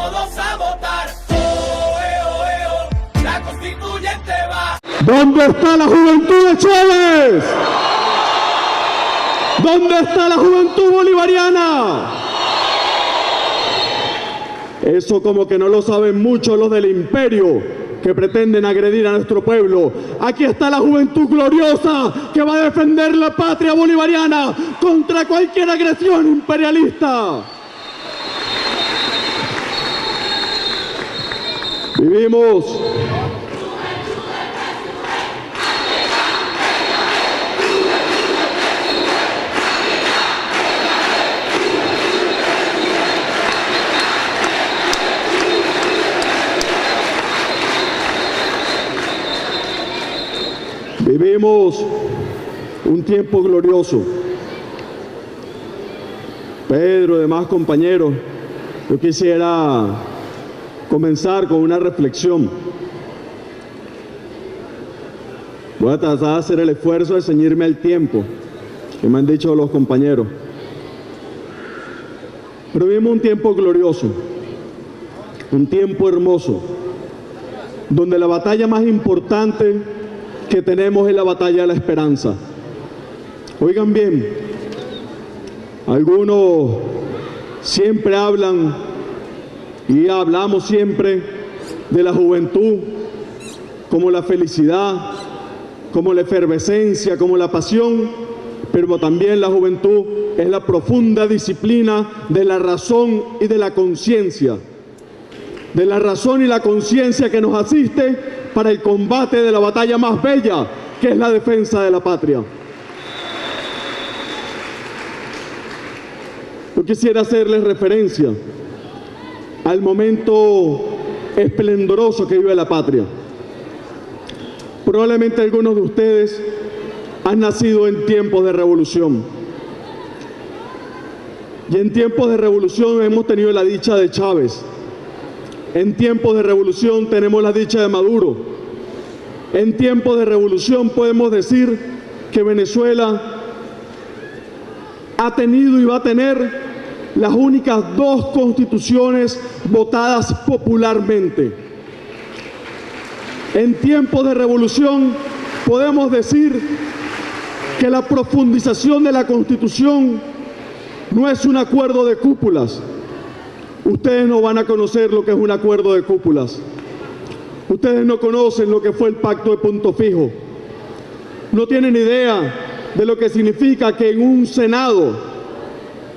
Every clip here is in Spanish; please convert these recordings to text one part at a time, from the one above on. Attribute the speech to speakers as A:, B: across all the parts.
A: todos a votar. La constituyente va.
B: ¿Dónde está la juventud de Chávez? ¿Dónde está la juventud bolivariana? Eso como que no lo saben mucho los del imperio que pretenden agredir a nuestro pueblo. Aquí está la juventud gloriosa que va a defender la patria bolivariana contra cualquier agresión imperialista. Vivimos un tiempo glorioso. Pedro y demás compañeros, yo quisiera comenzar con una reflexión. Voy a tratar de hacer el esfuerzo de ceñirme al tiempo que me han dicho los compañeros. Pero vivimos un tiempo glorioso, un tiempo hermoso, donde la batalla más importante que tenemos es la batalla de la esperanza. Oigan bien, algunos siempre hablan y hablamos siempre de la juventud como la felicidad, como la efervescencia, como la pasión, pero también la juventud es la profunda disciplina de la razón y de la conciencia, de la razón y la conciencia que nos asiste para el combate de la batalla más bella, que es la defensa de la patria. Yo quisiera hacerles referencia al momento esplendoroso que vive la patria. Probablemente algunos de ustedes han nacido en tiempos de revolución. Y en tiempos de revolución hemos tenido la dicha de Chávez. En tiempos de revolución tenemos la dicha de Maduro. En tiempos de revolución podemos decir que Venezuela ha tenido y va a tener las únicas dos constituciones votadas popularmente. En tiempos de revolución podemos decir que la profundización de la Constitución no es un acuerdo de cúpulas. Ustedes no van a conocer lo que es un acuerdo de cúpulas. Ustedes no conocen lo que fue el pacto de Punto Fijo. No tienen idea de lo que significa que en un Senado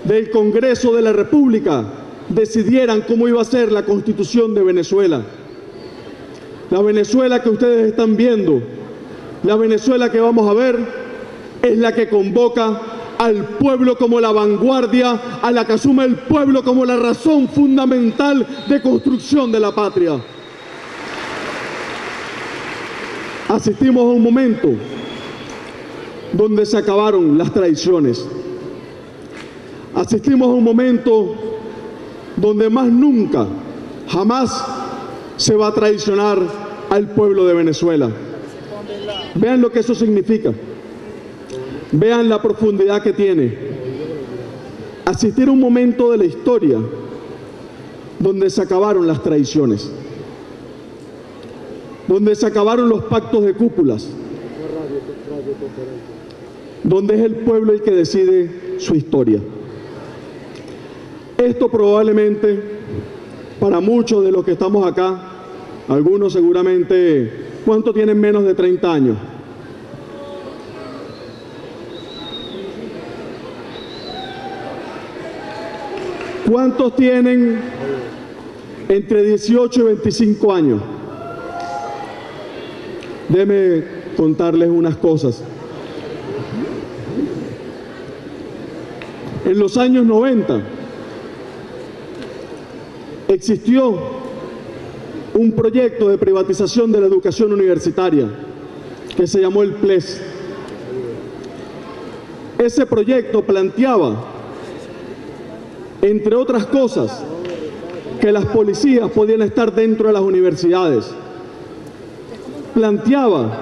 B: del Congreso de la República decidieran cómo iba a ser la Constitución de Venezuela. La Venezuela que ustedes están viendo, la Venezuela que vamos a ver, es la que convoca al pueblo como la vanguardia, a la que asume el pueblo como la razón fundamental de construcción de la patria. Asistimos a un momento donde se acabaron las traiciones. Asistimos a un momento donde más nunca, jamás se va a traicionar al pueblo de Venezuela. Vean lo que eso significa. Vean la profundidad que tiene. Asistir a un momento de la historia donde se acabaron las traiciones, donde se acabaron los pactos de cúpulas, donde es el pueblo el que decide su historia. Esto probablemente, para muchos de los que estamos acá, algunos seguramente, ¿cuántos tienen menos de 30 años? ¿Cuántos tienen entre 18 y 25 años? Déjenme contarles unas cosas. En los años 90 existió un proyecto de privatización de la educación universitaria que se llamó el PLES. Ese proyecto planteaba, entre otras cosas, que las policías podían estar dentro de las universidades. Planteaba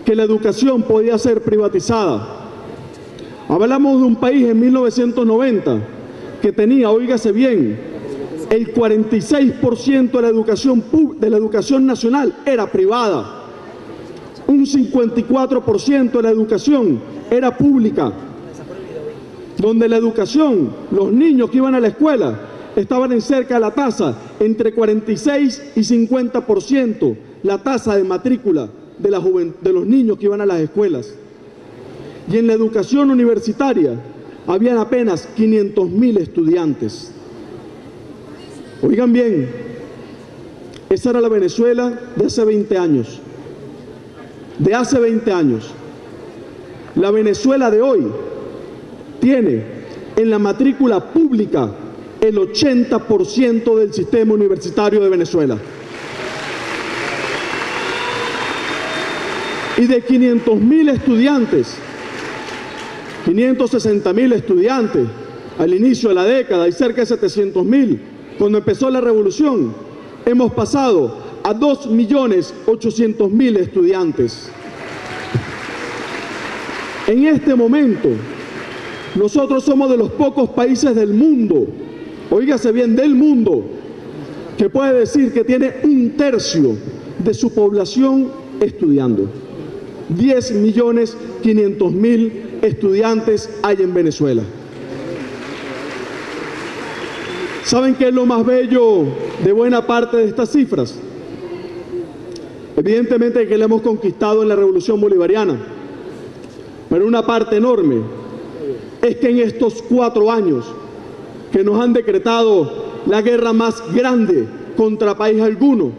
B: que la educación podía ser privatizada. Hablamos de un país en 1990 que tenía, óigase bien, el 46% de la educación nacional era privada, un 54% de la educación era pública, donde la educación, los niños que iban a la escuela, estaban en cerca de la tasa entre 46 y 50%, la tasa de matrícula de los niños que iban a las escuelas. Y en la educación universitaria habían apenas 500.000 estudiantes. Oigan bien, esa era la Venezuela de hace 20 años. De hace 20 años. La Venezuela de hoy tiene en la matrícula pública el 80% del sistema universitario de Venezuela. Y de 500.000 estudiantes, 560.000 estudiantes al inicio de la década y cerca de 700.000 cuando empezó la revolución, hemos pasado a 2.800.000 estudiantes. En este momento, nosotros somos de los pocos países del mundo, oígase bien, del mundo, que puede decir que tiene 1/3 de su población estudiando. 10.500.000 estudiantes hay en Venezuela. ¿Saben qué es lo más bello de buena parte de estas cifras? Evidentemente que la hemos conquistado en la Revolución Bolivariana, pero una parte enorme es que en estos 4 años que nos han decretado la guerra más grande contra país alguno,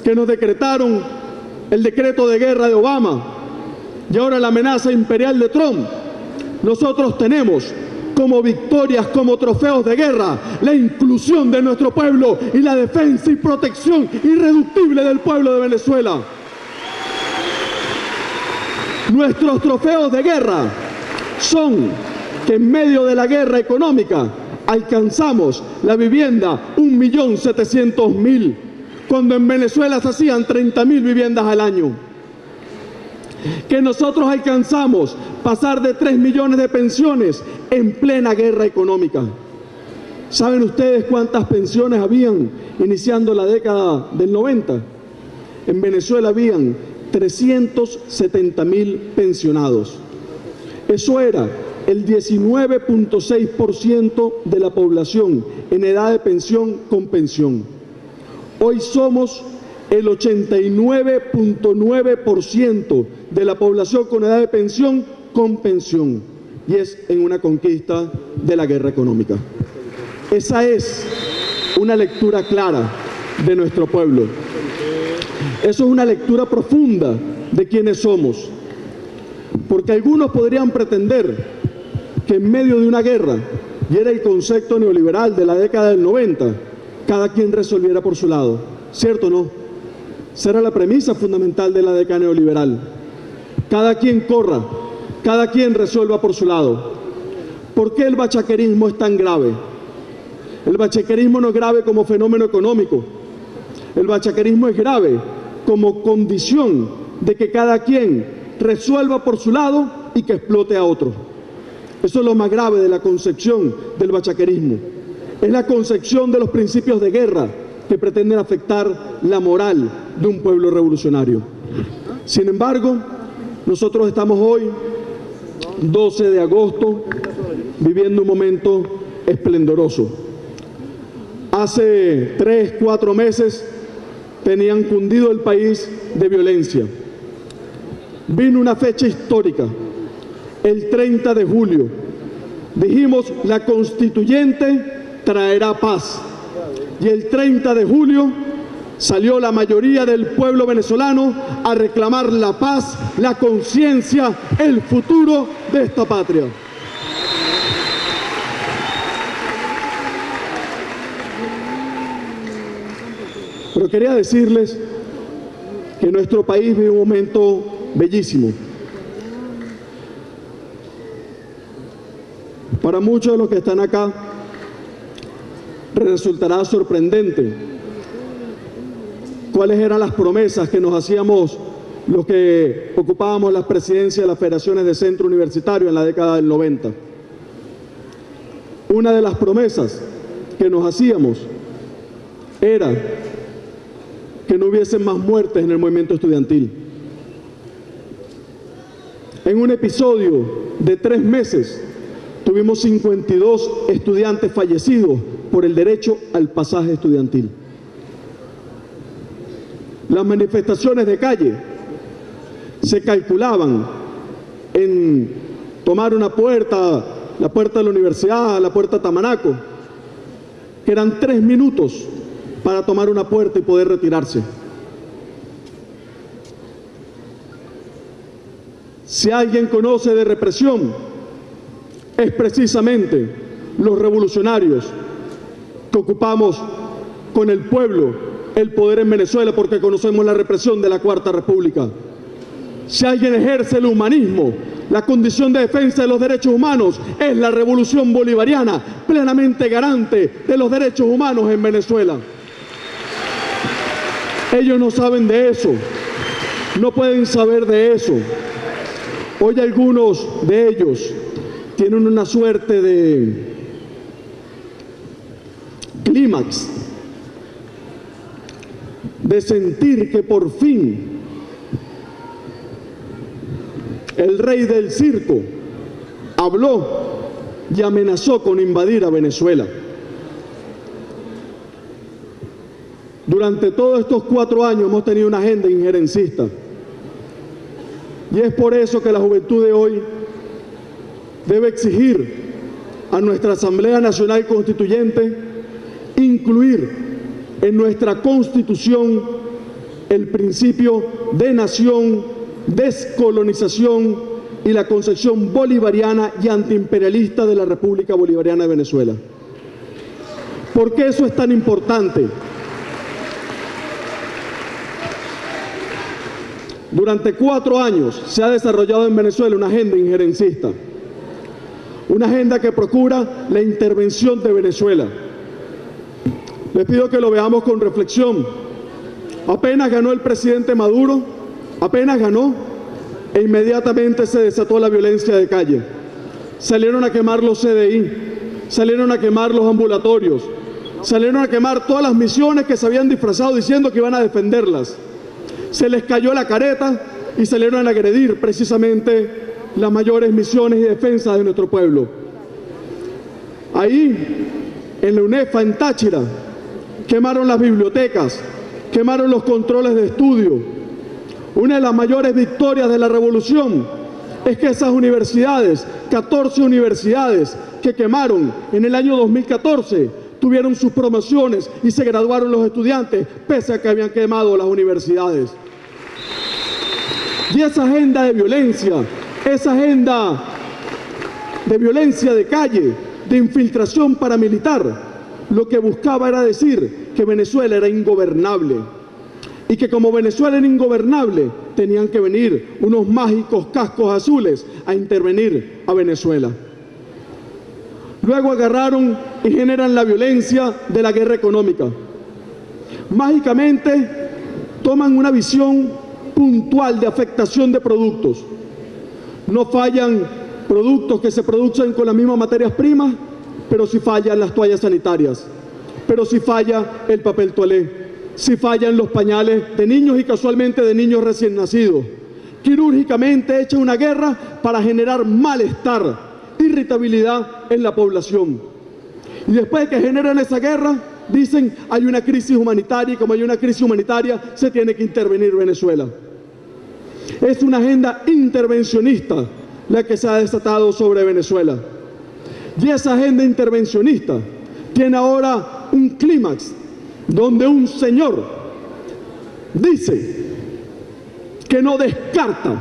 B: que nos decretaron el decreto de guerra de Obama y ahora la amenaza imperial de Trump, nosotros tenemos como victorias, como trofeos de guerra, la inclusión de nuestro pueblo y la defensa y protección irreductible del pueblo de Venezuela. Nuestros trofeos de guerra son que en medio de la guerra económica alcanzamos la vivienda 1.700.000, cuando en Venezuela se hacían 30.000 viviendas al año. Que nosotros alcanzamos pasar de 3 millones de pensiones en plena guerra económica. ¿Saben ustedes cuántas pensiones habían iniciando la década del 90? En Venezuela habían 370.000 pensionados. Eso era el 19.6% de la población en edad de pensión con pensión. Hoy somos el 89.9% de la población con edad de pensión con pensión, y es en una conquista de la guerra económica. Esa es una lectura clara de nuestro pueblo. Eso es una lectura profunda de quiénes somos, porque algunos podrían pretender que en medio de una guerra, y era el concepto neoliberal de la década del 90, cada quien resolviera por su lado. ¿Cierto o no? Esa era la premisa fundamental de la década neoliberal. Cada quien corra, cada quien resuelva por su lado. ¿Por qué el bachaquerismo es tan grave? El bachaquerismo no es grave como fenómeno económico. El bachaquerismo es grave como condición de que cada quien resuelva por su lado y que explote a otro. Eso es lo más grave de la concepción del bachaquerismo. Es la concepción de los principios de guerra que pretenden afectar la moral de un pueblo revolucionario. Sin embargo, nosotros estamos hoy, 12 de agosto, viviendo un momento esplendoroso. Hace 3, 4 meses tenían cundido el país de violencia. Vino una fecha histórica, el 30 de julio. Dijimos, la constituyente traerá paz. Y el 30 de julio salió la mayoría del pueblo venezolano a reclamar la paz, la conciencia, el futuro de esta patria. Pero quería decirles que nuestro país vive un momento bellísimo. Para muchos de los que están acá, resultará sorprendente cuáles eran las promesas que nos hacíamos los que ocupábamos las presidencias de las federaciones de centro universitario en la década del 90. Una de las promesas que nos hacíamos era que no hubiesen más muertes en el movimiento estudiantil. En un episodio de 3 meses tuvimos 52 estudiantes fallecidos por el derecho al pasaje estudiantil. Las manifestaciones de calle se calculaban en tomar una puerta, la puerta de la universidad, la puerta Tamanaco, que eran 3 minutos para tomar una puerta y poder retirarse. Si alguien conoce de represión, es precisamente los revolucionarios que ocupamos con el pueblo el poder en Venezuela, porque conocemos la represión de la Cuarta República. Si alguien ejerce el humanismo, la condición de defensa de los derechos humanos, es la revolución bolivariana, plenamente garante de los derechos humanos en Venezuela. Ellos no saben de eso, no pueden saber de eso. Hoy algunos de ellos tienen una suerte de clímax, de sentir que por fin el rey del circo habló y amenazó con invadir a Venezuela. Durante todos estos 4 años hemos tenido una agenda injerencista. Y es por eso que la juventud de hoy debe exigir a nuestra Asamblea Nacional Constituyente incluir en nuestra Constitución el principio de nación, descolonización y la concepción bolivariana y antiimperialista de la República Bolivariana de Venezuela. ¿Por qué eso es tan importante? Durante 4 años se ha desarrollado en Venezuela una agenda injerencista, una agenda que procura la intervención de Venezuela. Les pido que lo veamos con reflexión. Apenas ganó el presidente Maduro, apenas ganó, e inmediatamente se desató la violencia de calle. Salieron a quemar los CDI, salieron a quemar los ambulatorios, salieron a quemar todas las misiones que se habían disfrazado diciendo que iban a defenderlas. Se les cayó la careta y salieron a agredir precisamente las mayores misiones y defensas de nuestro pueblo. Ahí, en la UNEFA, en Táchira, quemaron las bibliotecas, quemaron los controles de estudio. Una de las mayores victorias de la revolución es que esas universidades, 14 universidades que quemaron en el año 2014, tuvieron sus promociones y se graduaron los estudiantes, pese a que habían quemado las universidades. Y esa agenda de violencia, esa agenda de violencia de calle, de infiltración paramilitar, lo que buscaba era decir que Venezuela era ingobernable y que como Venezuela era ingobernable, tenían que venir unos mágicos cascos azules a intervenir a Venezuela. Luego agarraron y generan la violencia de la guerra económica. Mágicamente toman una visión puntual de afectación de productos. No fallan productos que se producen con las mismas materias primas, pero sí fallan las toallas sanitarias, pero sí falla el papel toalé, sí fallan los pañales de niños y casualmente de niños recién nacidos. Quirúrgicamente echa una guerra para generar malestar, irritabilidad en la población. Y después de que generan esa guerra, dicen hay una crisis humanitaria y como hay una crisis humanitaria se tiene que intervenir Venezuela. Es una agenda intervencionista la que se ha desatado sobre Venezuela. Y esa agenda intervencionista tiene ahora un clímax donde un señor dice que no descarta,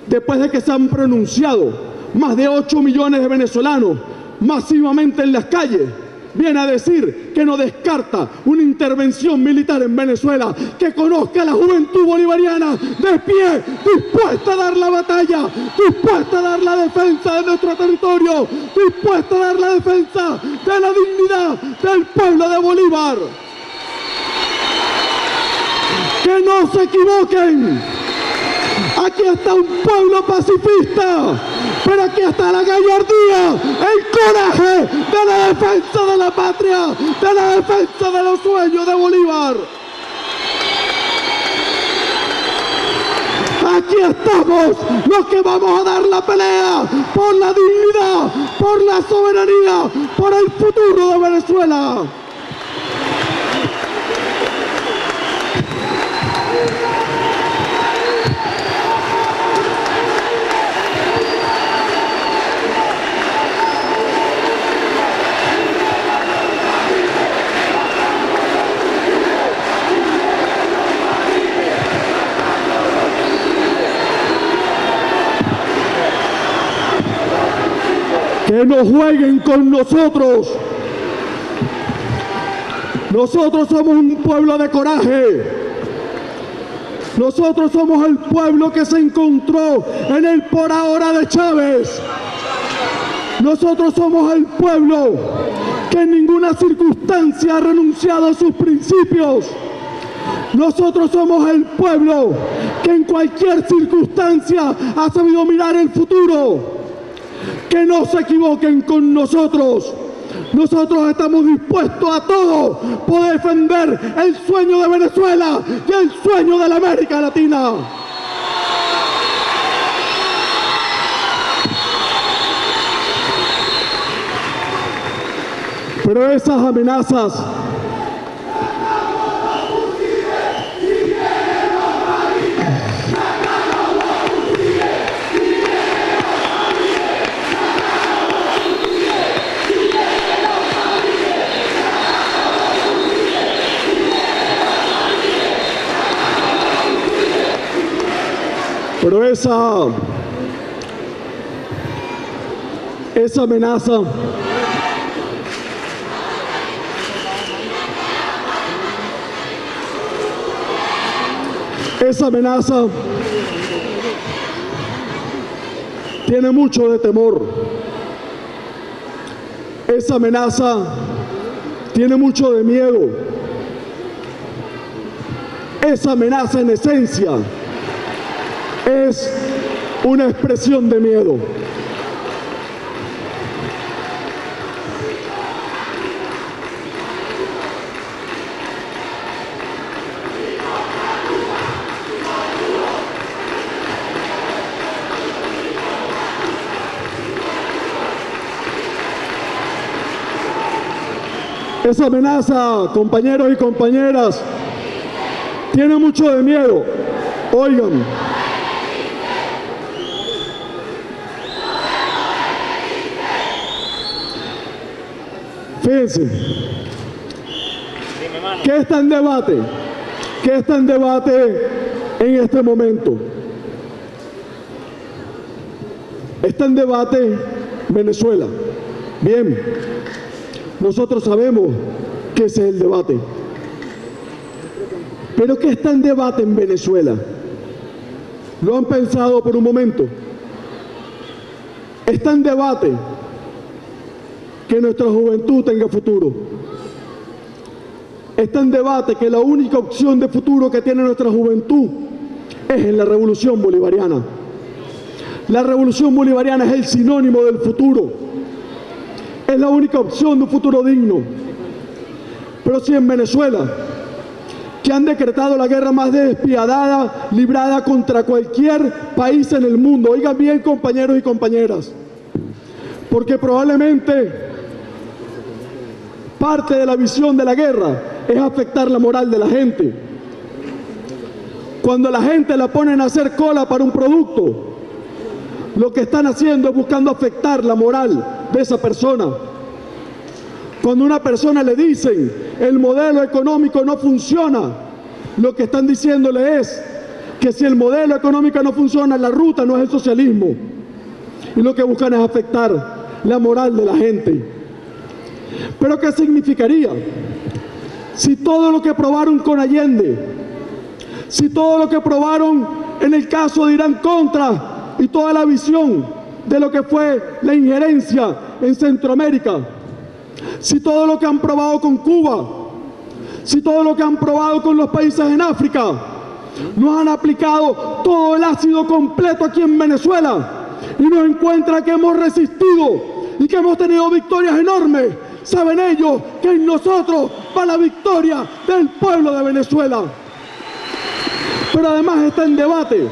B: después de que se han pronunciado más de 8 millones de venezolanos masivamente en las calles, viene a decir que no descarta una intervención militar en Venezuela, que conozca a la juventud bolivariana de pie, dispuesta a dar la batalla, dispuesta a dar la defensa de nuestro territorio, dispuesta a dar la defensa de la dignidad del pueblo de Bolívar. Que no se equivoquen, Aquí está un pueblo pacifista, pero aquí está la gallardía, el coraje de la defensa de la patria, de la defensa de los sueños de Bolívar. Aquí estamos los que vamos a dar la pelea por la dignidad, por la soberanía, por el futuro de Venezuela. Que no jueguen con nosotros. Nosotros somos un pueblo de coraje. Nosotros somos el pueblo que se encontró en el por ahora de Chávez. Nosotros somos el pueblo que en ninguna circunstancia ha renunciado a sus principios. Nosotros somos el pueblo que en cualquier circunstancia ha sabido mirar el futuro. Que no se equivoquen con nosotros. Nosotros estamos dispuestos a todo por defender el sueño de Venezuela y el sueño de la América Latina. Pero esas amenazas esa amenaza tiene mucho de temor. Esa amenaza tiene mucho de miedo. Esa amenaza en esencia es una expresión de miedo. Esa amenaza, compañeros y compañeras, tiene mucho de miedo. Oigan. Fíjense, ¿qué está en debate? ¿Qué está en debate en este momento? Está en debate Venezuela. Bien, nosotros sabemos que ese es el debate. Pero ¿qué está en debate en Venezuela? ¿Lo han pensado por un momento? Está en debate que nuestra juventud tenga futuro. Está en debate que la única opción de futuro que tiene nuestra juventud es en la revolución bolivariana. La revolución bolivariana es el sinónimo del futuro. Es la única opción de un futuro digno. Pero si en Venezuela, que han decretado la guerra más despiadada, librada contra cualquier país en el mundo, oigan bien, compañeros y compañeras, porque probablemente parte de la visión de la guerra es afectar la moral de la gente. Cuando la gente la ponen a hacer cola para un producto, lo que están haciendo es buscando afectar la moral de esa persona. Cuando a una persona le dicen el modelo económico no funciona, lo que están diciéndole es que si el modelo económico no funciona, la ruta no es el socialismo. Y lo que buscan es afectar la moral de la gente. Pero ¿qué significaría si todo lo que probaron con Allende, si todo lo que probaron en el caso de Irán Contra y toda la visión de lo que fue la injerencia en Centroamérica, si todo lo que han probado con Cuba, si todo lo que han probado con los países en África, Nos han aplicado todo el ácido completo aquí en Venezuela y nos encuentra que hemos resistido y que hemos tenido victorias enormes. Saben ellos que en nosotros va la victoria del pueblo de Venezuela. Pero además está en debate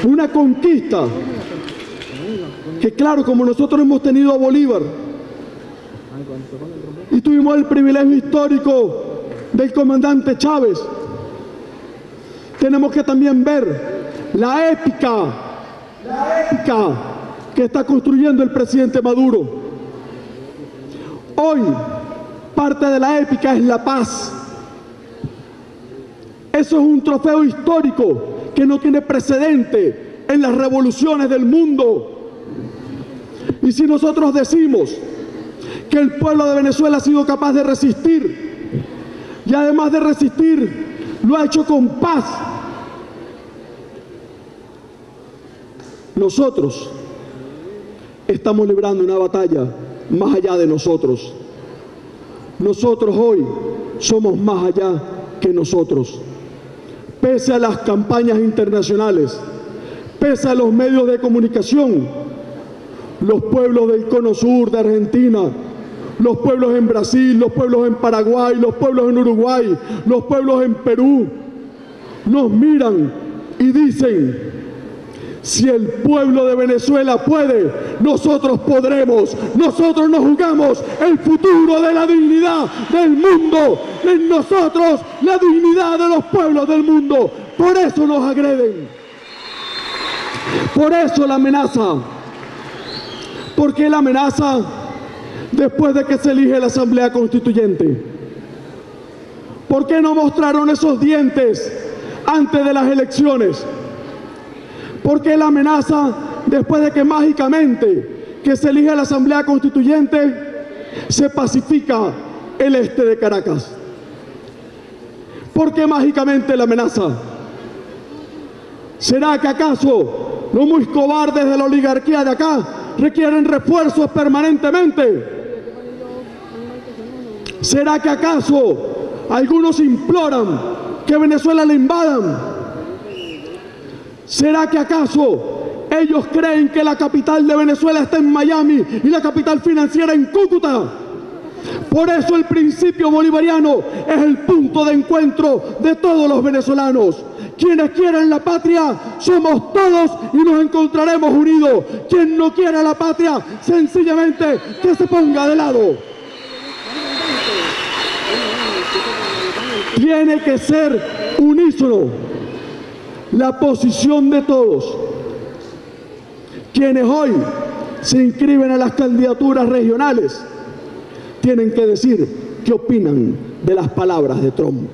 B: una conquista que, claro, como nosotros hemos tenido a Bolívar y tuvimos el privilegio histórico del comandante Chávez, tenemos que también ver la épica que está construyendo el presidente Maduro. Hoy, parte de la épica es la paz. Eso es un trofeo histórico que no tiene precedente en las revoluciones del mundo. Y si nosotros decimos que el pueblo de Venezuela ha sido capaz de resistir, y además de resistir, lo ha hecho con paz, nosotros estamos librando una batalla más allá de nosotros. Nosotros hoy somos más allá que nosotros. Pese a las campañas internacionales, pese a los medios de comunicación, los pueblos del Cono Sur de Argentina, los pueblos en Brasil, los pueblos en Paraguay, los pueblos en Uruguay, los pueblos en Perú, nos miran y dicen: si el pueblo de Venezuela puede, nosotros podremos. Nosotros nos jugamos el futuro de la dignidad del mundo. En nosotros la dignidad de los pueblos del mundo. Por eso nos agreden. Por eso la amenaza. ¿Por qué la amenaza después de que se elige la Asamblea Constituyente? ¿Por qué no mostraron esos dientes antes de las elecciones? ¿Por qué la amenaza después de que mágicamente que se elige la Asamblea Constituyente se pacifica el este de Caracas? ¿Por qué mágicamente la amenaza? ¿Será que acaso los muy cobardes de la oligarquía de acá requieren refuerzos permanentemente? ¿Será que acaso algunos imploran que Venezuela la invadan? ¿Será que acaso ellos creen que la capital de Venezuela está en Miami y la capital financiera en Cúcuta? Por eso el principio bolivariano es el punto de encuentro de todos los venezolanos. Quienes quieren la patria somos todos y nos encontraremos unidos. Quien no quiera la patria, sencillamente que se ponga de lado. Tiene que ser unísono la posición de todos. Quienes hoy se inscriben a las candidaturas regionales tienen que decir qué opinan de las palabras de Trump.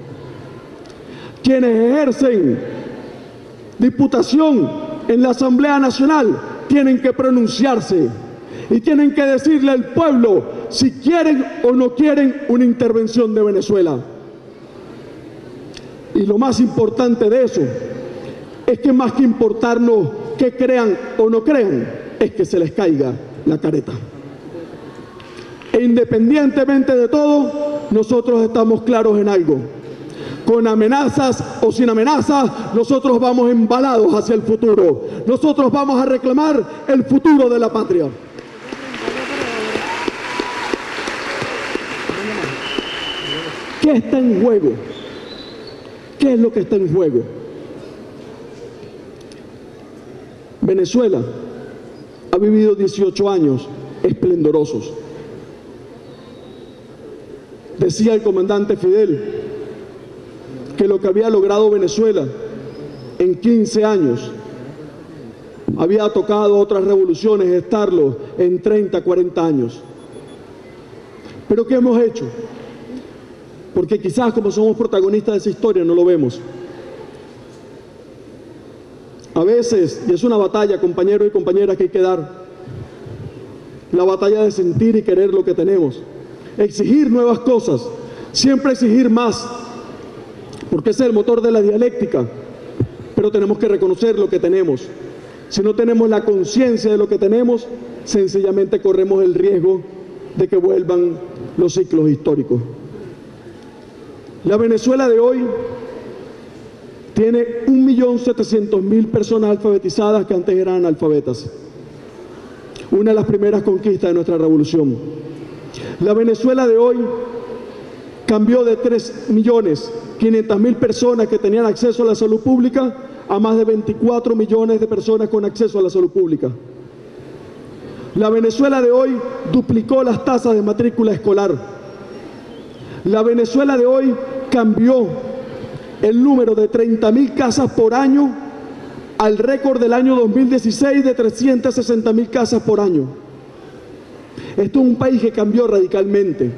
B: Quienes ejercen diputación en la Asamblea Nacional tienen que pronunciarse y tienen que decirle al pueblo si quieren o no quieren una intervención de Venezuela. Y lo más importante de eso es que más que importarnos que crean o no crean, es que se les caiga la careta. E independientemente de todo, nosotros estamos claros en algo. Con amenazas o sin amenazas, nosotros vamos embalados hacia el futuro. Nosotros vamos a reclamar el futuro de la patria. ¿Qué está en juego? ¿Qué es lo que está en juego? Venezuela ha vivido 18 años esplendorosos. Decía el comandante Fidel que lo que había logrado Venezuela en 15 años había tocado otras revoluciones estarlo en 30, 40 años. ¿Pero qué hemos hecho? Porque quizás como somos protagonistas de esa historia no lo vemos. A veces, y es una batalla, compañeros y compañeras, que hay que dar, la batalla de sentir y querer lo que tenemos, exigir nuevas cosas, siempre exigir más, porque ese es el motor de la dialéctica, pero tenemos que reconocer lo que tenemos. Si no tenemos la conciencia de lo que tenemos, sencillamente corremos el riesgo de que vuelvan los ciclos históricos. La Venezuela de hoy tiene 1.700.000 personas alfabetizadas que antes eran analfabetas. Una de las primeras conquistas de nuestra revolución. La Venezuela de hoy cambió de 3.500.000 personas que tenían acceso a la salud pública a más de 24 millones de personas con acceso a la salud pública. La Venezuela de hoy duplicó las tasas de matrícula escolar. La Venezuela de hoy cambió el número de 30.000 casas por año al récord del año 2016 de 360.000 casas por año. Esto es un país que cambió radicalmente.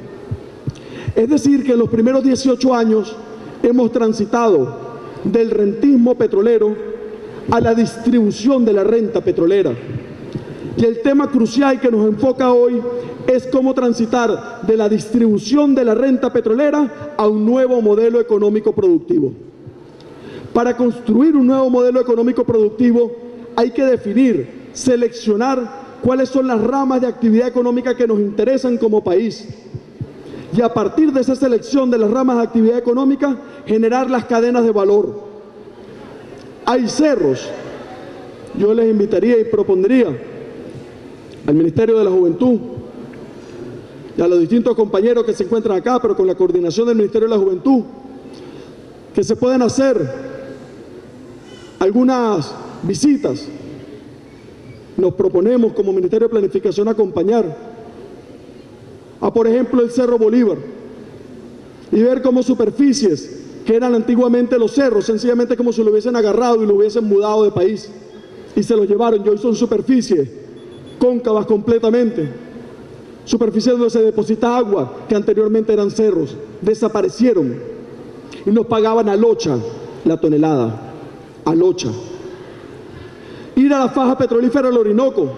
B: Es decir, que en los primeros 18 años hemos transitado del rentismo petrolero a la distribución de la renta petrolera. Y el tema crucial que nos enfoca hoy es cómo transitar de la distribución de la renta petrolera a un nuevo modelo económico productivo. Para construir un nuevo modelo económico productivo hay que definir, seleccionar cuáles son las ramas de actividad económica que nos interesan como país. Y a partir de esa selección de las ramas de actividad económica, generar las cadenas de valor. Hay cerros. Yo les invitaría y propondría al Ministerio de la Juventud y a los distintos compañeros que se encuentran acá, pero con la coordinación del Ministerio de la Juventud, que se pueden hacer algunas visitas. Nos proponemos como Ministerio de Planificación acompañar a, por ejemplo, el Cerro Bolívar y ver cómo superficies que eran antiguamente los cerros, sencillamente como si lo hubiesen agarrado y lo hubiesen mudado de país y se lo llevaron, y hoy son superficies cóncavas completamente, superficies donde se deposita agua que anteriormente eran cerros, desaparecieron y nos pagaban a locha la tonelada, a locha. Ir a la faja petrolífera del Orinoco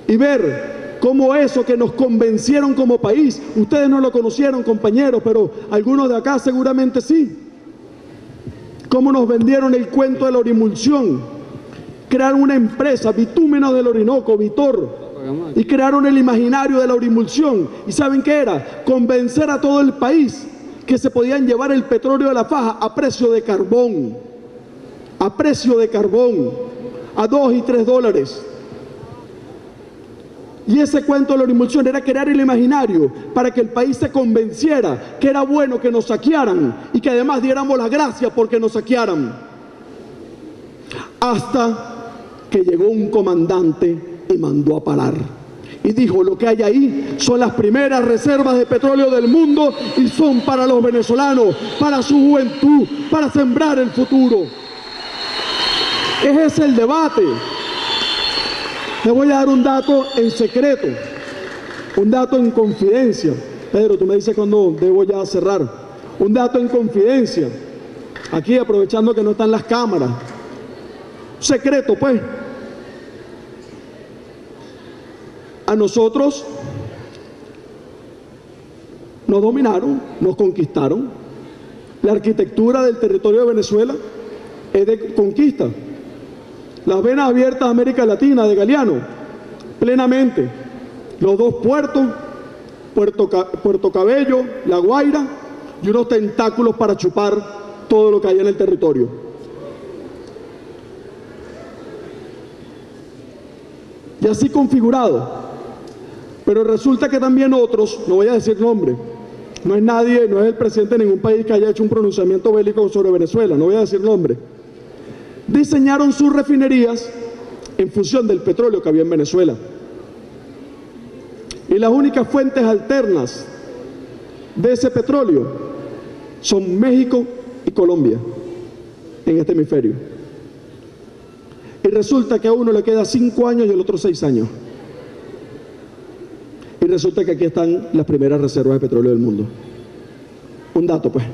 B: y ver cómo eso que nos convencieron como país, ustedes no lo conocieron, compañeros, pero algunos de acá seguramente sí, cómo nos vendieron el cuento de la orimulsión, crearon una empresa, Bitúmenos del Orinoco, Vitor, y crearon el imaginario de la orimulsión. ¿Y saben qué era? Convencer a todo el país que se podían llevar el petróleo de la faja a precio de carbón, a $2 y $3. Y ese cuento de la orimulsión era crear el imaginario para que el país se convenciera que era bueno que nos saquearan y que además diéramos las gracias porque nos saquearan. Hasta que llegó un comandante y mandó a parar. Y dijo, lo que hay ahí son las primeras reservas de petróleo del mundo y son para los venezolanos, para su juventud, para sembrar el futuro. Ese es el debate. Les voy a dar un dato en secreto, un dato en confidencia. Pedro, tú me dices cuando debo ya cerrar. Un dato en confidencia. Aquí, aprovechando que no están las cámaras. Secreto, pues. A nosotros nos dominaron, nos conquistaron. La arquitectura del territorio de Venezuela es de conquista. Las venas abiertas de América Latina, de Galeano, plenamente. Los dos puertos, Puerto Cabello, La Guaira, y unos tentáculos para chupar todo lo que hay en el territorio. Y así configurado. Pero resulta que también otros, no voy a decir nombre, no es nadie, no es el presidente de ningún país que haya hecho un pronunciamiento bélico sobre Venezuela, no voy a decir nombre, diseñaron sus refinerías en función del petróleo que había en Venezuela. Y las únicas fuentes alternas de ese petróleo son México y Colombia, en este hemisferio. Y resulta que a uno le queda 5 años y al otro 6 años. Y resulta que aquí están las primeras reservas de petróleo del mundo. Un dato, pues,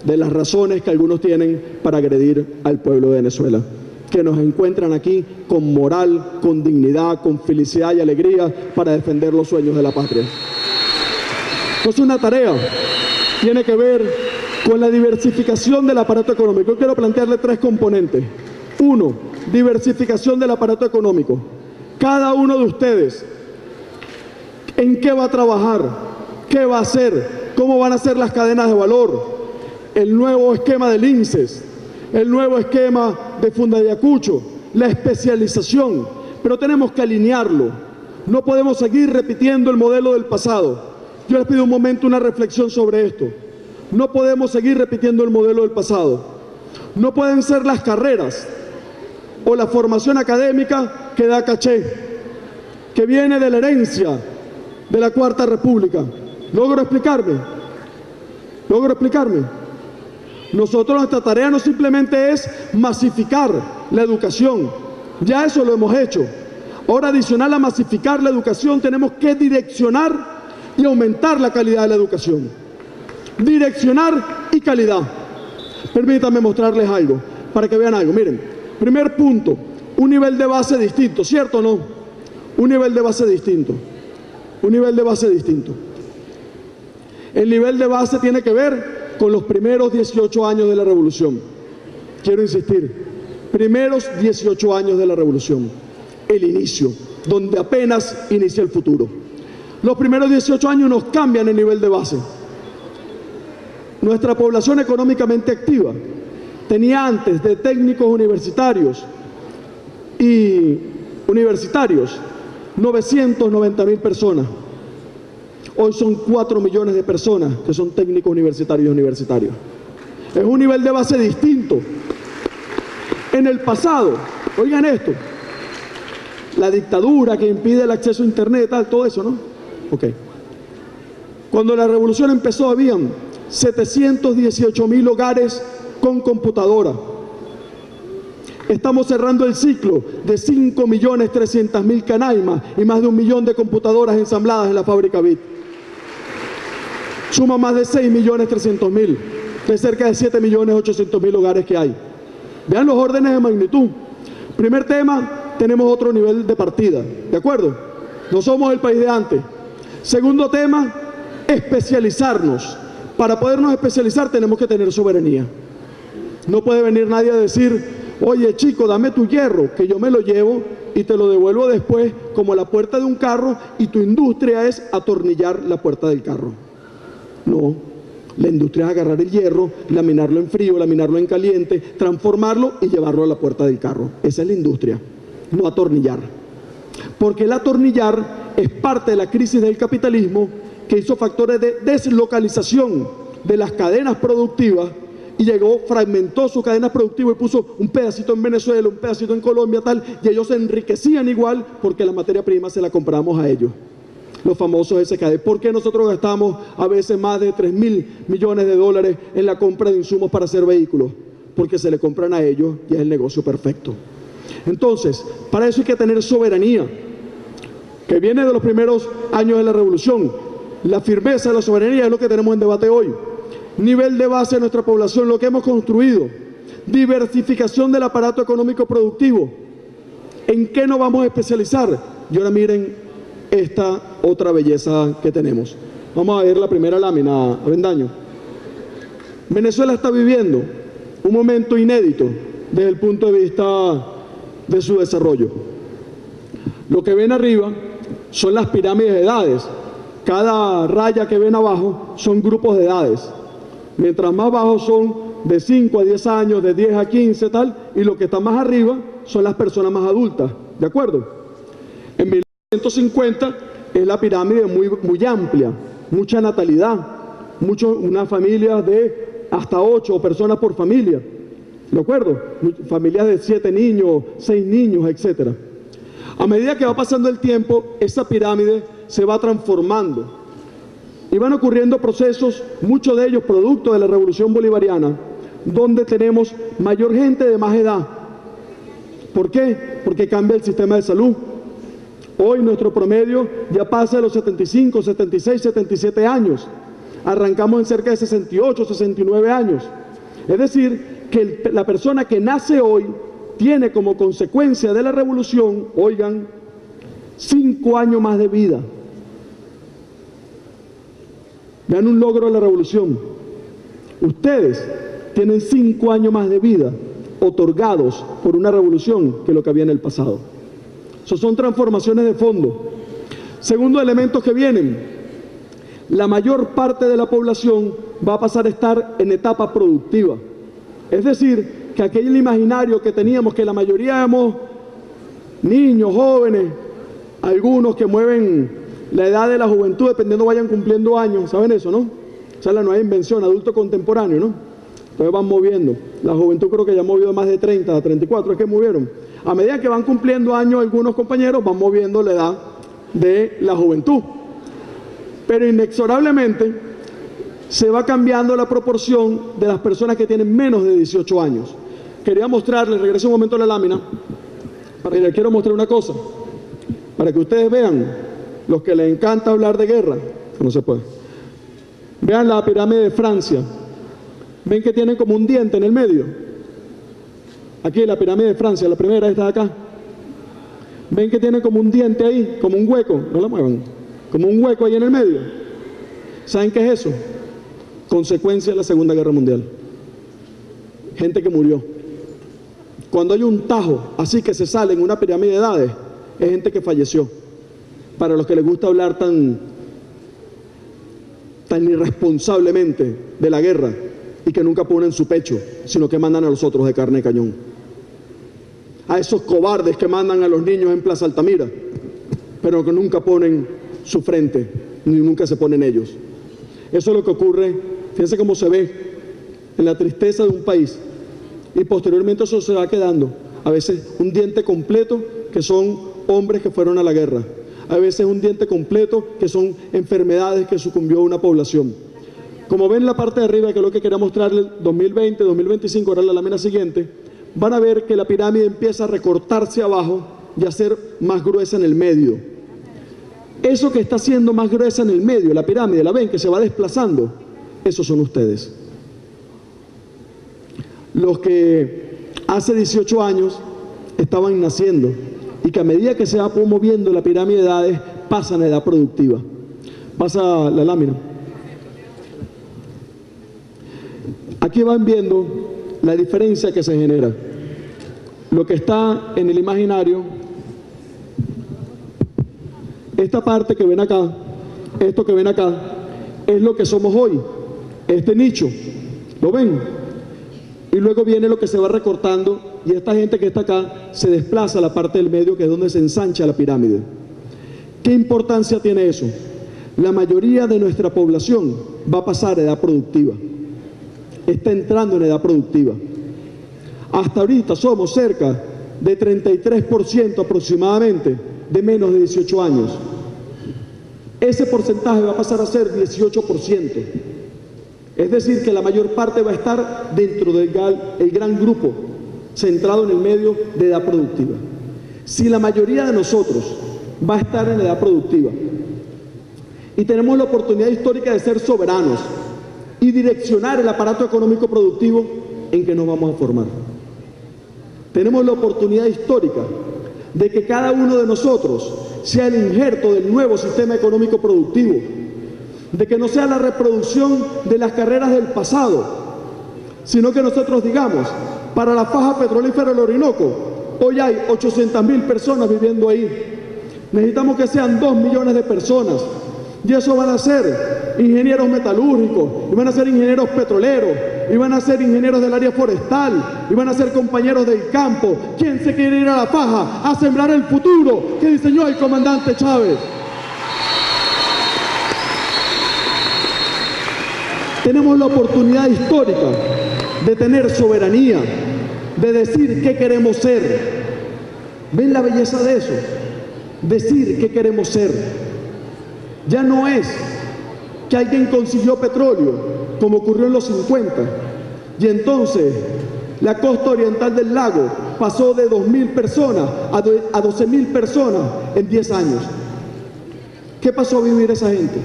B: de las razones que algunos tienen para agredir al pueblo de Venezuela, que nos encuentran aquí con moral, con dignidad, con felicidad y alegría para defender los sueños de la patria. Entonces, una tarea tiene que ver con la diversificación del aparato económico. Yo quiero plantearle 3 componentes. 1, diversificación del aparato económico. Cada uno de ustedes, ¿en qué va a trabajar? ¿Qué va a hacer? ¿Cómo van a ser las cadenas de valor? El nuevo esquema del INSES, el nuevo esquema de Fundayacucho, la especialización, pero tenemos que alinearlo. No podemos seguir repitiendo el modelo del pasado. Yo les pido un momento una reflexión sobre esto. No podemos seguir repitiendo el modelo del pasado. No pueden ser las carreras o la formación académica que da caché, que viene de la herencia de la Cuarta República. ¿Logro explicarme? ¿Logro explicarme? Nosotros, nuestra tarea no simplemente es masificar la educación, ya eso lo hemos hecho. Ahora, adicional a masificar la educación, tenemos que direccionar y aumentar la calidad de la educación. Direccionar y calidad. Permítanme mostrarles algo, para que vean algo. Miren, primer punto, un nivel de base distinto, ¿cierto o no? Un nivel de base distinto. Un nivel de base distinto. El nivel de base tiene que ver con los primeros 18 años de la revolución. Quiero insistir, primeros 18 años de la revolución, el inicio, donde apenas inicia el futuro. Los primeros 18 años nos cambian el nivel de base. Nuestra población económicamente activa tenía antes de técnicos universitarios y universitarios 990.000 personas. Hoy son 4 millones de personas que son técnicos universitarios y universitarios. Es un nivel de base distinto. En el pasado, oigan esto, la dictadura que impide el acceso a internet, tal, todo eso, ¿no? Ok. Cuando la revolución empezó, habían 718.000 hogares con computadora. Estamos cerrando el ciclo de 5.300.000 canaimas y más de 1 millón de computadoras ensambladas en la fábrica BIT. Suma más de 6.300.000 de cerca de 7.800.000 hogares que hay. Vean los órdenes de magnitud. Primer tema, tenemos otro nivel de partida, ¿de acuerdo? No somos el país de antes. Segundo tema, especializarnos. Para podernos especializar tenemos que tener soberanía. No puede venir nadie a decir, oye chico, dame tu hierro, que yo me lo llevo y te lo devuelvo después como la puerta de un carro y tu industria es atornillar la puerta del carro. No, la industria es agarrar el hierro, laminarlo en frío, laminarlo en caliente, transformarlo y llevarlo a la puerta del carro. Esa es la industria, no atornillar. Porque el atornillar es parte de la crisis del capitalismo que hizo factores de deslocalización de las cadenas productivas y llegó, fragmentó sus cadenas productivas y puso un pedacito en Venezuela, un pedacito en Colombia, tal, y ellos se enriquecían igual porque la materia prima se la compramos a ellos. Los famosos SKD. ¿Por qué nosotros gastamos a veces más de 3.000 millones de dólares en la compra de insumos para hacer vehículos? Porque se le compran a ellos y es el negocio perfecto. Entonces, para eso hay que tener soberanía, que viene de los primeros años de la revolución. La firmeza de la soberanía es lo que tenemos en debate hoy. Nivel de base de nuestra población, lo que hemos construido. Diversificación del aparato económico productivo. ¿En qué nos vamos a especializar? Y ahora miren esta otra belleza que tenemos. Vamos a ver la primera lámina, Avendaño. Venezuela está viviendo un momento inédito desde el punto de vista de su desarrollo. Lo que ven arriba son las pirámides de edades. Cada raya que ven abajo son grupos de edades. Mientras más bajos son de 5 a 10 años, de 10 a 15, tal, y lo que está más arriba son las personas más adultas, ¿de acuerdo? En 1950 es la pirámide muy amplia, mucha natalidad, una familia de hasta 8 personas por familia, ¿de acuerdo? Familias de 7 niños, 6 niños, etc. A medida que va pasando el tiempo, esa pirámide se va transformando y van ocurriendo procesos, muchos de ellos producto de la revolución bolivariana, donde tenemos mayor gente de más edad. ¿Por qué? Porque cambia el sistema de salud. Hoy nuestro promedio ya pasa de los 75, 76, 77 años. Arrancamos en cerca de 68, 69 años. Es decir, que la persona que nace hoy tiene como consecuencia de la revolución, oigan, 5 años más de vida. Vean un logro de la revolución. Ustedes tienen 5 años más de vida otorgados por una revolución que lo que había en el pasado. Eso son transformaciones de fondo. Segundo elemento que vienen, la mayor parte de la población va a pasar a estar en etapa productiva. Es decir, que aquel imaginario que teníamos, que la mayoría éramos niños, jóvenes, algunos que mueven la edad de la juventud dependiendo vayan cumpliendo años, ¿saben eso, no? Esa es la nueva invención, adulto contemporáneo, ¿no? Entonces van moviendo. La juventud creo que ya ha movido más de 30 a 34, es que movieron. A medida que van cumpliendo años algunos compañeros, van moviendo la edad de la juventud. Pero inexorablemente se va cambiando la proporción de las personas que tienen menos de 18 años. Quería mostrarles, regreso un momento a la lámina, y les quiero mostrar una cosa, para que ustedes vean, los que les encanta hablar de guerra, que no se puede. Vean la pirámide de Francia. Ven que tienen como un diente en el medio. Aquí la pirámide de Francia, la primera, esta de acá. Ven que tienen como un diente ahí, como un hueco, no la muevan, como un hueco ahí en el medio. ¿Saben qué es eso? Consecuencia de la Segunda Guerra Mundial. Gente que murió. Cuando hay un tajo así que se sale en una pirámide de edades, es gente que falleció. Para los que les gusta hablar tan irresponsablemente de la guerra y que nunca ponen su pecho, sino que mandan a los otros de carne y cañón. A esos cobardes que mandan a los niños en Plaza Altamira, pero que nunca ponen su frente, ni nunca se ponen ellos. Eso es lo que ocurre, fíjense cómo se ve en la tristeza de un país. Y posteriormente eso se va quedando. A veces un diente completo, que son hombres que fueron a la guerra. A veces un diente completo, que son enfermedades que sucumbió una población. Como ven en la parte de arriba, que es lo que quería mostrarles, 2020, 2025, ahora la lámina siguiente, van a ver que la pirámide empieza a recortarse abajo y a ser más gruesa en el medio. Eso que está siendo más gruesa en el medio, la pirámide, la ven que se va desplazando, esos son ustedes. Los que hace 18 años estaban naciendo y que a medida que se va moviendo la pirámide de edades, pasan a edad productiva. Pasa la lámina. Aquí van viendo la diferencia que se genera. Lo que está en el imaginario, esta parte que ven acá, esto que ven acá, es lo que somos hoy, este nicho, ¿lo ven? Y luego viene lo que se va recortando y esta gente que está acá se desplaza a la parte del medio, que es donde se ensancha la pirámide. ¿Qué importancia tiene eso? La mayoría de nuestra población va a pasar a edad productiva, está entrando en edad productiva. Hasta ahorita somos cerca de 33% aproximadamente de menos de 18 años. Ese porcentaje va a pasar a ser 18%. Es decir, que la mayor parte va a estar dentro del gran grupo centrado en el medio de edad productiva. Si la mayoría de nosotros va a estar en edad productiva y tenemos la oportunidad histórica de ser soberanos y direccionar el aparato económico productivo, ¿en qué nos vamos a formar? Tenemos la oportunidad histórica de que cada uno de nosotros sea el injerto del nuevo sistema económico productivo, de que no sea la reproducción de las carreras del pasado, sino que nosotros digamos, para la faja petrolífera del Orinoco, hoy hay 800.000 personas viviendo ahí. Necesitamos que sean 2 millones de personas. Y eso van a ser ingenieros metalúrgicos, y van a ser ingenieros petroleros, y van a ser ingenieros del área forestal, y van a ser compañeros del campo. ¿Quién se quiere ir a la faja a sembrar el futuro que diseñó el comandante Chávez? Tenemos la oportunidad histórica de tener soberanía, de decir qué queremos ser. ¿Ven la belleza de eso? Decir qué queremos ser. Ya no es que alguien consiguió petróleo, como ocurrió en los 50, y entonces la costa oriental del lago pasó de 2.000 personas a 12.000 personas en 10 años. ¿Qué pasó a vivir esa gente?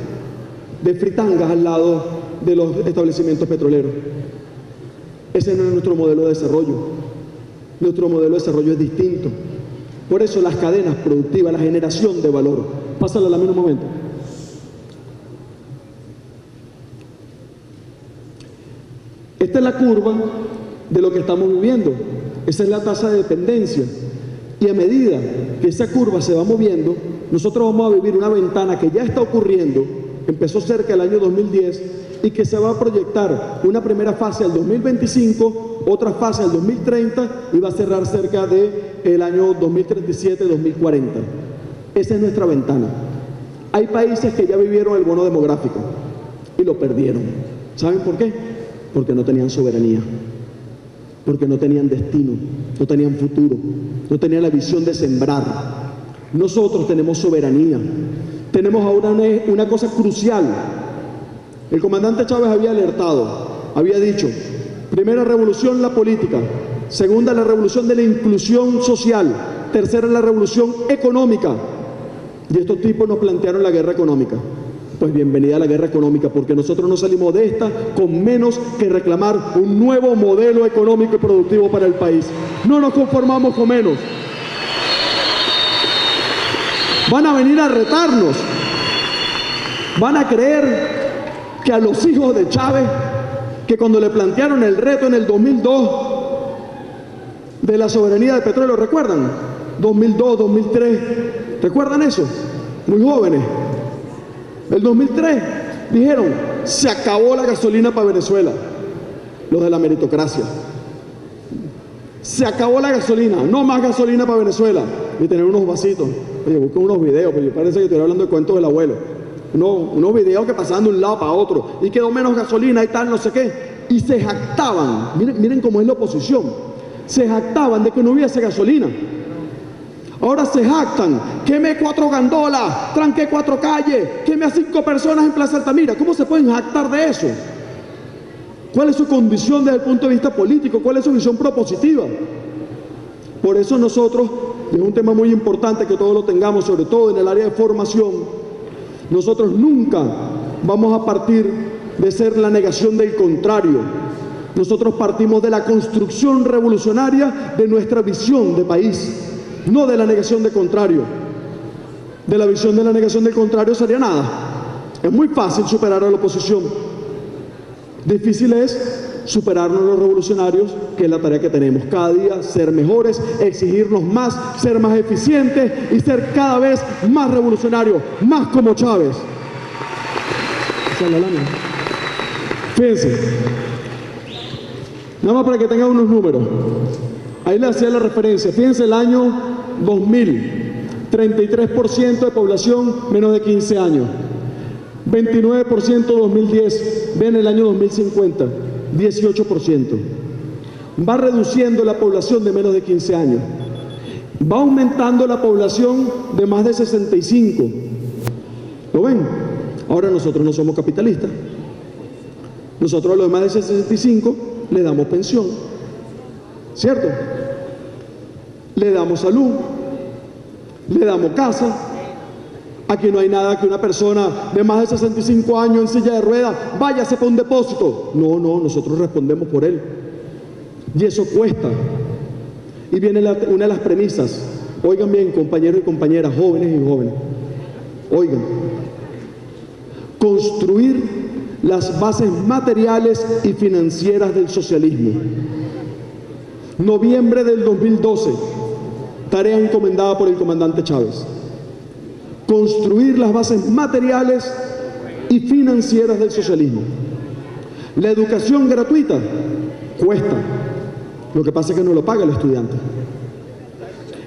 B: De fritangas al lado de los establecimientos petroleros. Ese no es nuestro modelo de desarrollo. Nuestro modelo de desarrollo es distinto. Por eso las cadenas productivas, la generación de valor. Pásala a la misma momento. Esta es la curva de lo que estamos viviendo. Esa es la tasa de dependencia. Y a medida que esa curva se va moviendo, nosotros vamos a vivir una ventana que ya está ocurriendo, empezó cerca del año 2010, y que se va a proyectar una primera fase al 2025, otra fase al 2030 y va a cerrar cerca del año 2037-2040. Esa es nuestra ventana. Hay países que ya vivieron el bono demográfico y lo perdieron. ¿Saben por qué? Porque no tenían soberanía, porque no tenían destino, no tenían futuro, no tenían la visión de sembrar. Nosotros tenemos soberanía. Tenemos ahora una cosa crucial. El comandante Chávez había alertado, había dicho, primera revolución la política, segunda la revolución de la inclusión social, tercera la revolución económica. Y estos tipos nos plantearon la guerra económica. Pues bienvenida a la guerra económica, porque nosotros no salimos de esta con menos que reclamar un nuevo modelo económico y productivo para el país. No nos conformamos con menos. Van a venir a retarnos. Van a creer que a los hijos de Chávez, que cuando le plantearon el reto en el 2002 de la soberanía del petróleo, ¿recuerdan? 2002, 2003, ¿recuerdan eso? Muy jóvenes. El 2003 dijeron, se acabó la gasolina para Venezuela, los de la meritocracia. Se acabó la gasolina, no más gasolina para Venezuela. Y tener unos vasitos. Oye, busquen unos videos, porque parece que estoy hablando de cuentos del abuelo. Unos videos que pasaban de un lado para otro. Y quedó menos gasolina y tal, no sé qué. Y se jactaban, miren cómo es la oposición. Se jactaban de que no hubiese gasolina. Ahora se jactan, quemé 4 gandolas, tranqué 4 calles, quemé a 5 personas en Plaza Altamira. ¿Cómo se pueden jactar de eso? ¿Cuál es su condición desde el punto de vista político? ¿Cuál es su visión propositiva? Por eso nosotros, y es un tema muy importante que todos lo tengamos, sobre todo en el área de formación, nosotros nunca vamos a partir de ser la negación del contrario. Nosotros partimos de la construcción revolucionaria de nuestra visión de país, no de la negación del contrario. De la visión de la negación del contrario sería nada. Es muy fácil superar a la oposición. Difícil es superarnos los revolucionarios, que es la tarea que tenemos cada día, ser mejores, exigirnos más, ser más eficientes y ser cada vez más revolucionarios, más como Chávez. Esa es la lámina. Fíjense, nada más para que tengan unos números. Ahí le hacía la referencia. Fíjense, el año 2000, 33% de población menos de 15 años. 29% 2010, ven el año 2050, 18%. Va reduciendo la población de menos de 15 años. Va aumentando la población de más de 65. ¿Lo ven? Ahora nosotros no somos capitalistas. Nosotros a los de más de 65 le damos pensión. ¿Cierto? Le damos salud, le damos casa. Aquí no hay nada que una persona de más de 65 años en silla de ruedas, váyase para un depósito. No, nosotros respondemos por él. Y eso cuesta. Y viene una de las premisas. Oigan bien, compañeros y compañeras, jóvenes y jóvenes. Oigan. Construir las bases materiales y financieras del socialismo. Noviembre del 2012, tarea encomendada por el comandante Chávez. Construir las bases materiales y financieras del socialismo. La educación gratuita cuesta. Lo que pasa es que no lo paga el estudiante.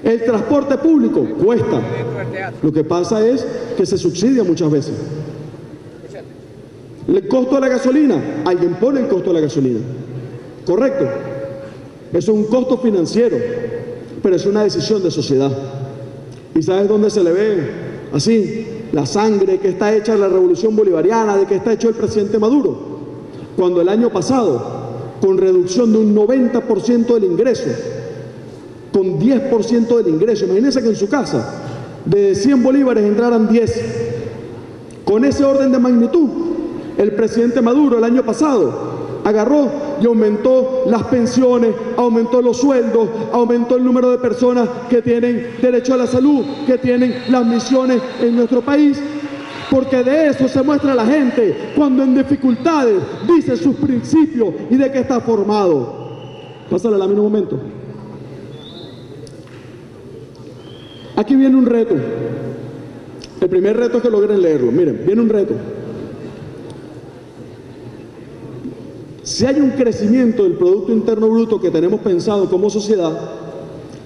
B: El transporte público cuesta. Lo que pasa es que se subsidia muchas veces. El costo de la gasolina, alguien pone el costo de la gasolina. ¿Correcto? Eso es un costo financiero, pero es una decisión de sociedad. ¿Y sabes dónde se le ve así la sangre que está hecha la revolución bolivariana, de que está hecho el presidente Maduro? Cuando el año pasado, con reducción de un 90% del ingreso, con 10% del ingreso, imagínense que en su casa de 100 bolívares entraran 10. Con ese orden de magnitud, el presidente Maduro el año pasado agarró y aumentó las pensiones, aumentó los sueldos, aumentó el número de personas que tienen derecho a la salud, que tienen las misiones en nuestro país, porque de eso se muestra a la gente cuando en dificultades dice sus principios y de qué está formado. Pásale la lámina un momento. Aquí viene un reto. El primer reto es que logren leerlo. Miren, viene un reto. Si hay un crecimiento del Producto Interno Bruto que tenemos pensado como sociedad,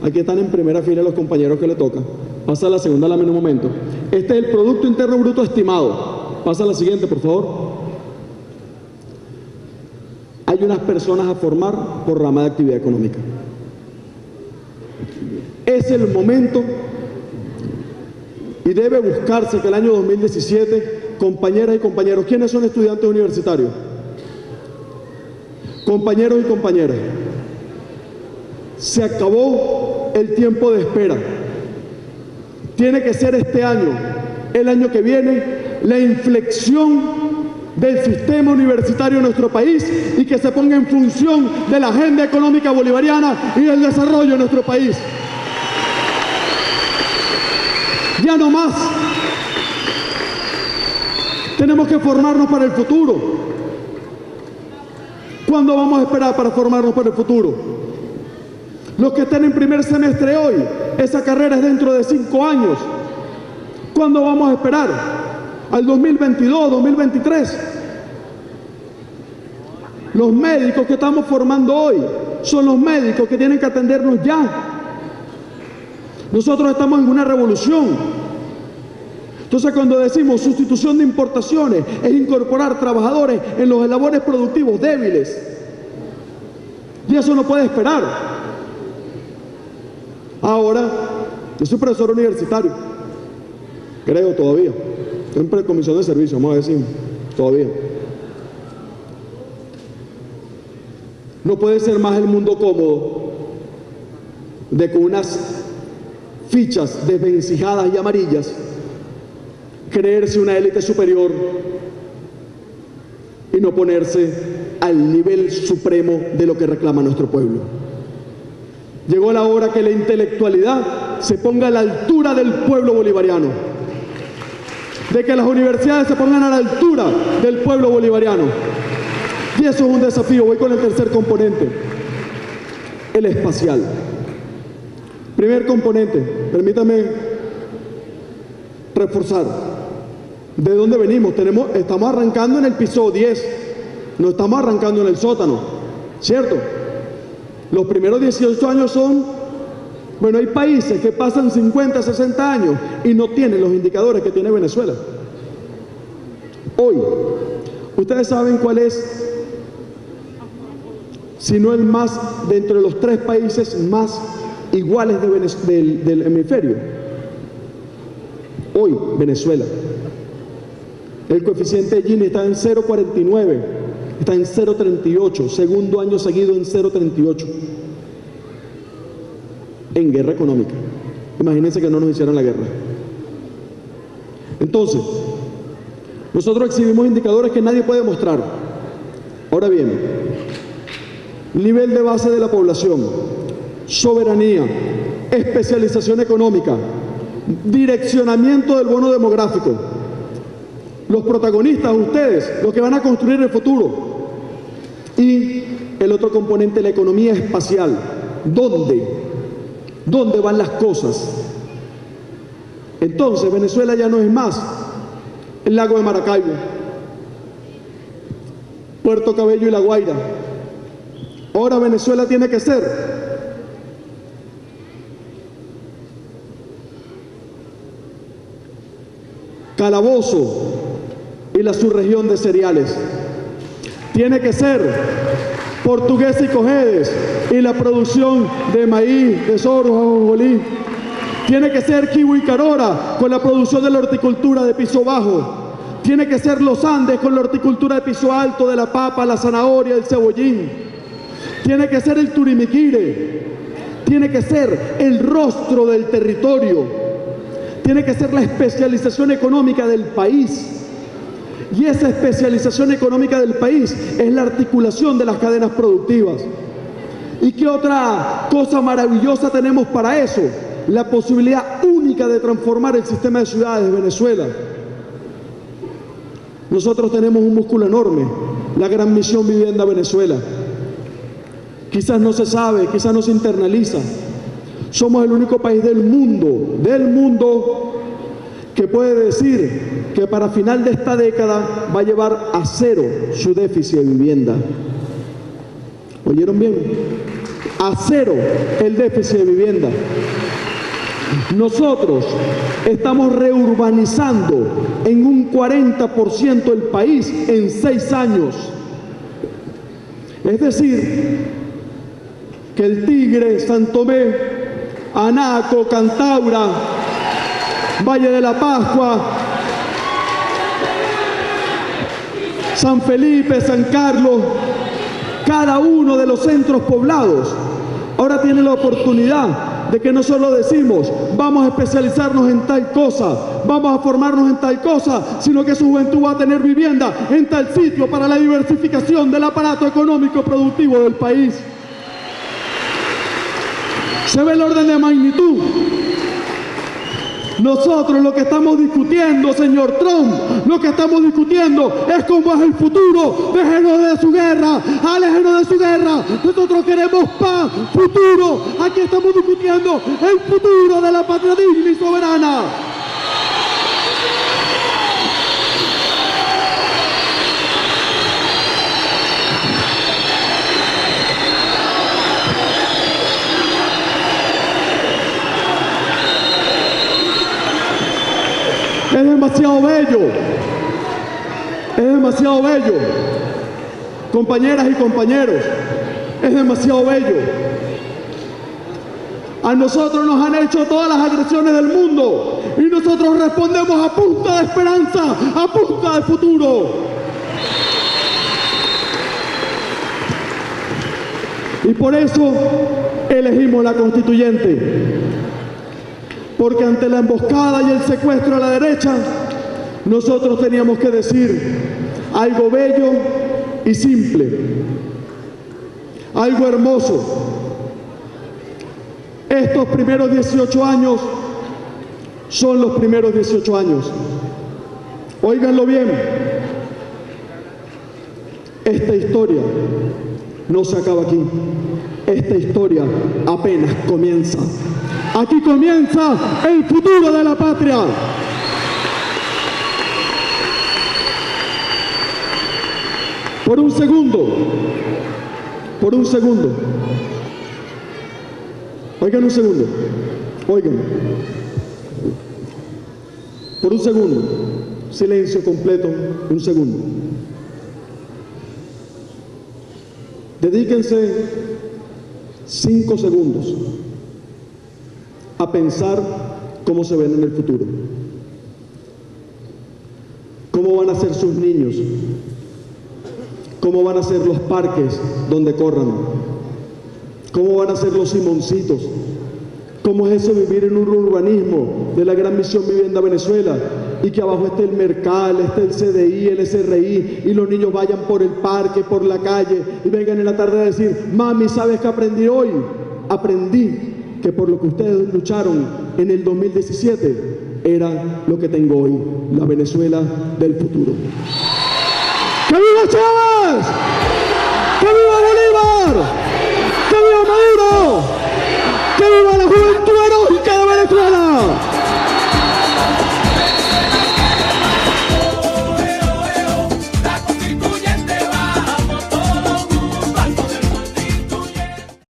B: aquí están en primera fila los compañeros que le toca. Pasa a la segunda, a la menos momento. Este es el Producto Interno Bruto estimado. Pasa a la siguiente, por favor. Hay unas personas a formar por rama de actividad económica. Es el momento y debe buscarse que el año 2017, compañeras y compañeros, ¿quiénes son estudiantes universitarios? Compañeros y compañeras, se acabó el tiempo de espera. Tiene que ser este año, el año que viene, la inflexión del sistema universitario en nuestro país y que se ponga en función de la agenda económica bolivariana y del desarrollo de nuestro país. Ya no más. Tenemos que formarnos para el futuro. ¿Cuándo vamos a esperar para formarnos para el futuro? Los que estén en primer semestre hoy, esa carrera es dentro de 5 años. ¿Cuándo vamos a esperar? ¿Al 2022, 2023? Los médicos que estamos formando hoy son los médicos que tienen que atendernos ya. Nosotros estamos en una revolución. Entonces, cuando decimos sustitución de importaciones, es incorporar trabajadores en los labores productivos débiles. Y eso no puede esperar. Ahora, yo soy profesor universitario. Creo todavía. Estoy en precomisión de servicio, vamos a decir. Todavía. No puede ser más el mundo cómodo de con unas fichas desvencijadas y amarillas creerse una élite superior y no ponerse al nivel supremo de lo que reclama nuestro pueblo. Llegó la hora que la intelectualidad se ponga a la altura del pueblo bolivariano, de que las universidades se pongan a la altura del pueblo bolivariano. Y eso es un desafío. Voy con el tercer componente, el espacial. Primer componente, permítame reforzar. ¿De dónde venimos? Estamos arrancando en el piso 10, no estamos arrancando en el sótano, ¿cierto? Los primeros 18 años son, bueno, hay países que pasan 50, 60 años y no tienen los indicadores que tiene Venezuela. Hoy, ustedes saben cuál es, si no el más, de entre los 3 países más iguales del hemisferio. Hoy, Venezuela. El coeficiente de Gini está en 0,49, está en 0,38, segundo año seguido en 0,38. En guerra económica. Imagínense que no nos hicieran la guerra. Entonces, nosotros exhibimos indicadores que nadie puede mostrar. Ahora bien, nivel de base de la población, soberanía, especialización económica, direccionamiento del bono demográfico. Los protagonistas, ustedes, los que van a construir el futuro. Y el otro componente, la economía espacial. ¿Dónde van las cosas? Entonces, Venezuela ya no es más el lago de Maracaibo, Puerto Cabello y La Guaira. Ahora Venezuela tiene que ser Calabozo y la subregión de cereales. Tiene que ser Portuguesa y Cojedes y la producción de maíz, de sorgo, ajonjolí. Tiene que ser Kivu y Carora con la producción de la horticultura de piso bajo. Tiene que ser Los Andes con la horticultura de piso alto, de la papa, la zanahoria, el cebollín. Tiene que ser el Turimiquire. Tiene que ser el rostro del territorio. Tiene que ser la especialización económica del país. Y esa especialización económica del país es la articulación de las cadenas productivas. ¿Y qué otra cosa maravillosa tenemos para eso? La posibilidad única de transformar el sistema de ciudades de Venezuela. Nosotros tenemos un músculo enorme, la gran misión Vivienda Venezuela. Quizás no se sabe, quizás no se internaliza. Somos el único país del mundo, que puede decir que para final de esta década va a llevar a 0 su déficit de vivienda. ¿Oyeron bien? A cero el déficit de vivienda. Nosotros estamos reurbanizando en un 40% el país en 6 años. Es decir, que el Tigre, San Tomé, Anaco, Cantaura, Valle de la Pascua, San Felipe, San Carlos, cada uno de los centros poblados ahora tiene la oportunidad de que no solo decimos vamos a especializarnos en tal cosa, vamos a formarnos en tal cosa, sino que su juventud va a tener vivienda en tal sitio para la diversificación del aparato económico productivo del país. ¿Se ve el orden de magnitud? Nosotros lo que estamos discutiendo, señor Trump, lo que estamos discutiendo es cómo es el futuro. Déjenos de su guerra, aléjenos de su guerra. Nosotros queremos paz, futuro. Aquí estamos discutiendo el futuro de la patria digna y soberana. Es demasiado bello, es demasiado bello, compañeras y compañeros, es demasiado bello. A nosotros nos han hecho todas las agresiones del mundo y nosotros respondemos a punta de esperanza, a punta de futuro. Y por eso elegimos la constituyente. Porque ante la emboscada y el secuestro a la derecha, nosotros teníamos que decir algo bello y simple, algo hermoso. Estos primeros 18 años son los primeros 18 años. Óiganlo bien, esta historia no se acaba aquí, esta historia apenas comienza. Aquí comienza el futuro de la patria. Por un segundo, oigan un segundo, oigan, por un segundo, silencio completo, un segundo. Dedíquense 5 segundos a pensar cómo se ven en el futuro. ¿Cómo van a ser sus niños? ¿Cómo van a ser los parques donde corran? ¿Cómo van a ser los Simoncitos? ¿Cómo es eso vivir en un urbanismo de la Gran Misión Vivienda Venezuela y que abajo esté el Mercal, esté el CDI, el SRI y los niños vayan por el parque, por la calle y vengan en la tarde a decir, mami, ¿sabes qué aprendí hoy? Aprendí que por lo que ustedes lucharon en el 2017 era lo que tengo hoy, la Venezuela del futuro. ¡Que viva Chávez! ¡Que viva!